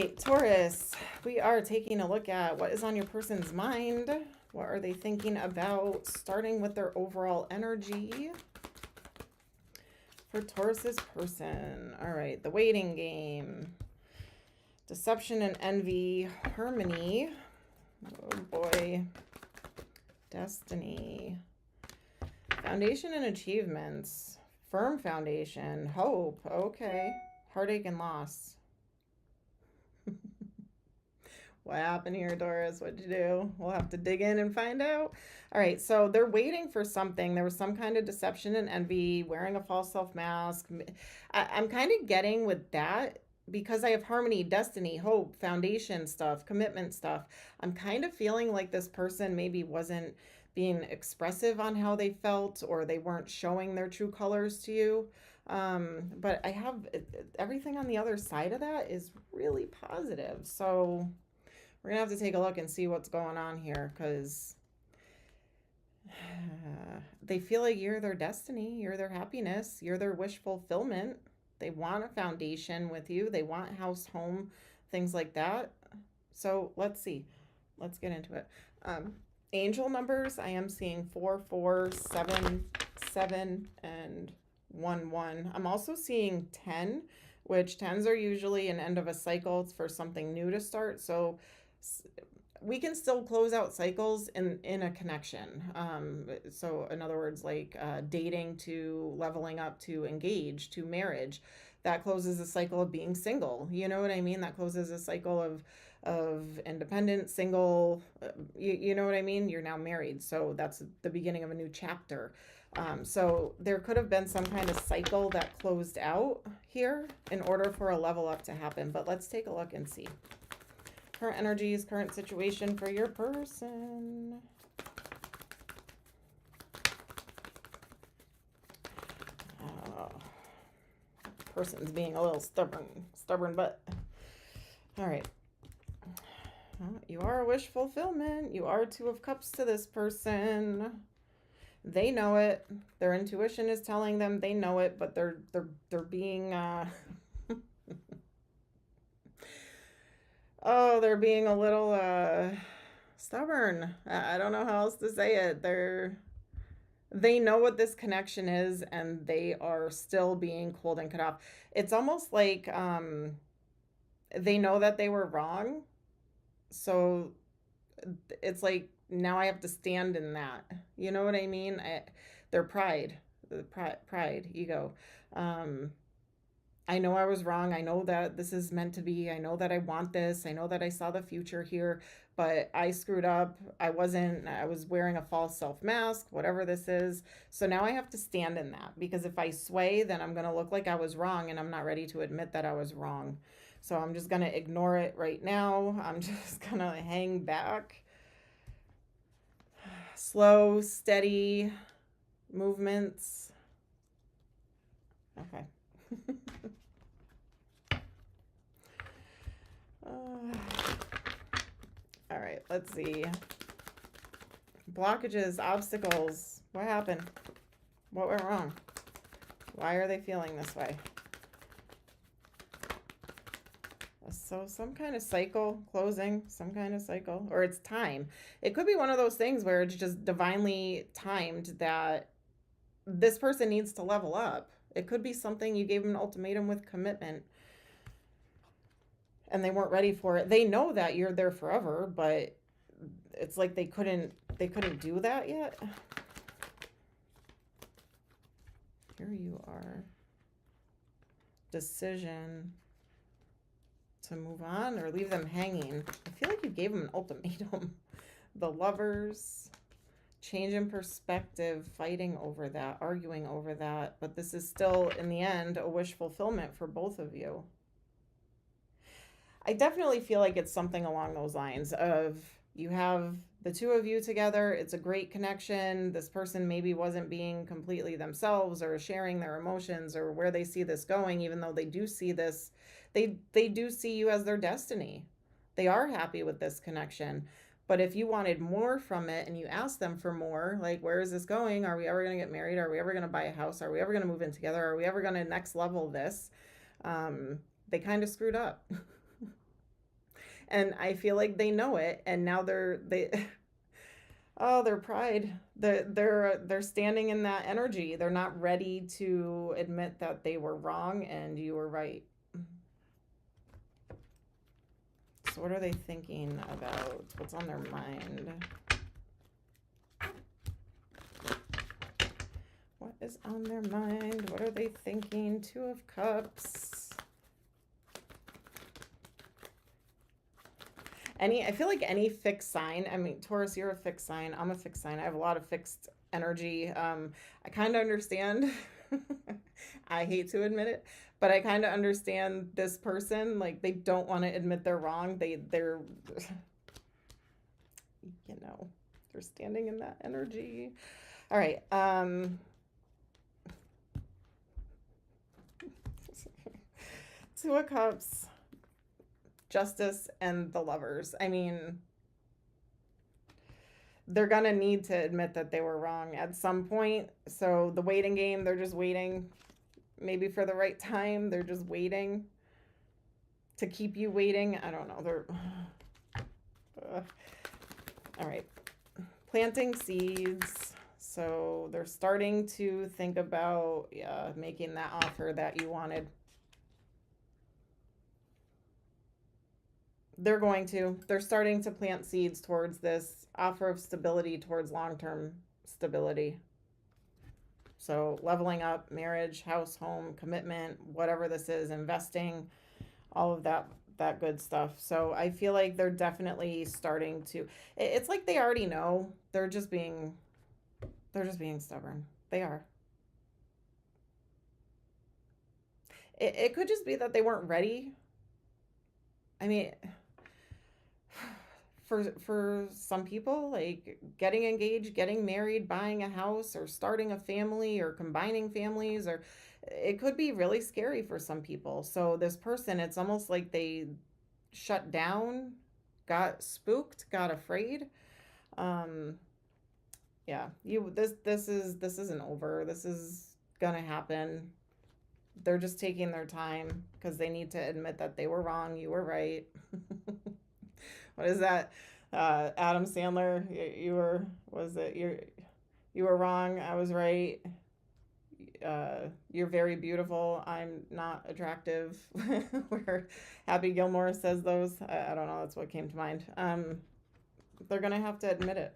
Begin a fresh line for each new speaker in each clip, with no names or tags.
right, Taurus, we are taking a look at what is on your person's mind. What are they thinking about, starting with their overall energy for Taurus's person. All right, the waiting game. Deception and envy, harmony. Oh boy. Destiny. Foundation and achievements. Firm foundation. Hope. Okay. Heartache and loss. What happened here, Taurus? What'd you do? We'll have to dig in and find out. All right, so they're waiting for something. There was some kind of deception and envy, wearing a false self mask. I'm kind of getting with that because I have harmony, destiny, hope, foundation stuff, commitment stuff. I'm kind of feeling like this person maybe wasn't being expressive on how they felt, or they weren't showing their true colors to you. But I have everything on the other side of that is really positive. So we're going to have to take a look and see what's going on here, because they feel like you're their destiny, you're their happiness, you're their wish fulfillment. They want a foundation with you. They want house, home, things like that. So let's see. Let's get into it. Angel numbers, I am seeing 4, 4, 7, 7, and 1, 1. I'm also seeing 10, which 10s are usually an end of a cycle. It's for something new to start. So we can still close out cycles in a connection. So in other words, like dating to leveling up to engage to marriage, that closes a cycle of being single. You know what I mean? That closes a cycle of independent, single, you know what I mean? You're now married. So that's the beginning of a new chapter. So there could have been some kind of cycle that closed out here in order for a level up to happen. But let's take a look and see. Current energies, current situation for your person. Person's being a little stubborn but all right. You are a wish fulfillment. You are 2 of Cups to this person. They know it. Their intuition is telling them they know it, but they're being oh, they're being a little stubborn. I don't know how else to say it. They know what this connection is, and they are still being cold and cut off. It's almost like they know that they were wrong. So it's like, now I have to stand in that. You know what I mean? Their pride, ego. I know I was wrong. I know that this is meant to be. I know that I want this. I know that I saw the future here, but I screwed up. I was wearing a false self mask, whatever this is. So now I have to stand in that, because if I sway, then I'm going to look like I was wrong, and I'm not ready to admit that I was wrong. So I'm just going to ignore it right now. I'm just going to hang back. Slow, steady movements. Okay. All right, let's see. Blockages, obstacles. What happened? What went wrong? Why are they feeling this way? So some kind of cycle closing, some kind of cycle, or it's time. It could be one of those things where it's just divinely timed that this person needs to level up. It could be something you gave them an ultimatum with commitment, and they weren't ready for it. They know that you're there forever, but it's like they couldn't do that yet. Here you are. Decision to move on or leave them hanging. I feel like you gave them an ultimatum. The Lovers, change in perspective, fighting over that, arguing over that, but this is still, in the end, a wish fulfillment for both of you. I definitely feel like it's something along those lines of, you have the 2 of you together. It's a great connection. This person maybe wasn't being completely themselves or sharing their emotions or where they see this going, even though they do see this. They do see you as their destiny. They are happy with this connection. But if you wanted more from it and you asked them for more, like, where is this going? Are we ever going to get married? Are we ever going to buy a house? Are we ever going to move in together? Are we ever going to next level this? They kind of screwed up. And I feel like they know it, and now oh, their pride. They're standing in that energy. They're not ready to admit that they were wrong and you were right. So what are they thinking about? What's on their mind? What is on their mind? What are they thinking? Two of Cups. I feel like any fixed sign, I mean, Taurus, you're a fixed sign. I'm a fixed sign. I have a lot of fixed energy. I kind of understand. I hate to admit it, but I kind of understand this person. Like, they don't want to admit they're wrong. They're, you know, they're standing in that energy. All right. Two of Cups, Justice, and the Lovers. I mean, they're going to need to admit that they were wrong at some point. So the waiting game, they're just waiting. Maybe for the right time, they're just waiting to keep you waiting. I don't know. They're all right. Planting seeds. So they're starting to think about making that offer that you wanted. They're starting to plant seeds towards this offer of stability, towards long-term stability. So leveling up, marriage, house, home, commitment, whatever this is, investing, all of that good stuff. So I feel like they're definitely starting to, it's like they already know. They're just being stubborn. They are. It could just be that they weren't ready. I mean, for some people, like getting engaged, getting married, buying a house, or starting a family, or combining families, or it could be really scary for some people. So this person, it's almost like they shut down, got spooked, got afraid. Yeah, this isn't over. This is gonna happen. They're just taking their time because they need to admit that they were wrong, you were right. What is that? Adam Sandler, you were, was it, you were wrong, I was right. You're very beautiful, I'm not attractive. Where Happy Gilmore says those. I don't know, that's what came to mind. They're gonna have to admit it,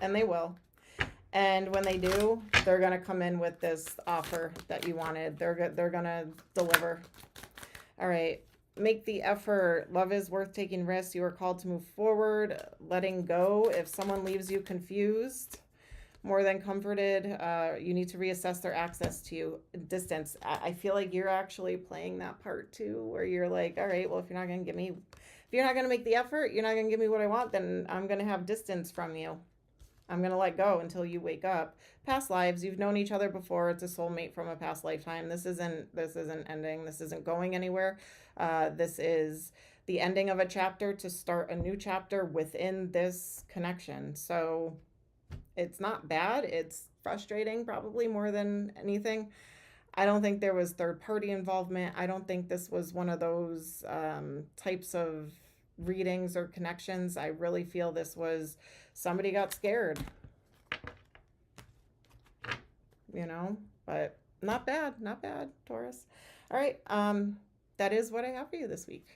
and they will. And when they do, they're gonna come in with this offer that you wanted. They're gonna deliver. All right. Make the effort. Love is worth taking risks. You are called to move forward. Letting go. If someone leaves you confused, more than comforted, you need to reassess their access to you. Distance. I feel like you're actually playing that part too, where you're like, all right, well, if you're not going to make the effort, you're not going to give me what I want, then I'm going to have distance from you. I'm going to let go until you wake up. Past lives, you've known each other before. It's a soulmate from a past lifetime. This isn't ending. This isn't going anywhere. This is the ending of a chapter to start a new chapter within this connection. So it's not bad. It's frustrating, probably more than anything. I don't think there was third party involvement. I don't think this was one of those types of readings or connections. I really feel this was somebody got scared, but not bad, Taurus. All right. That is what I have for you this week.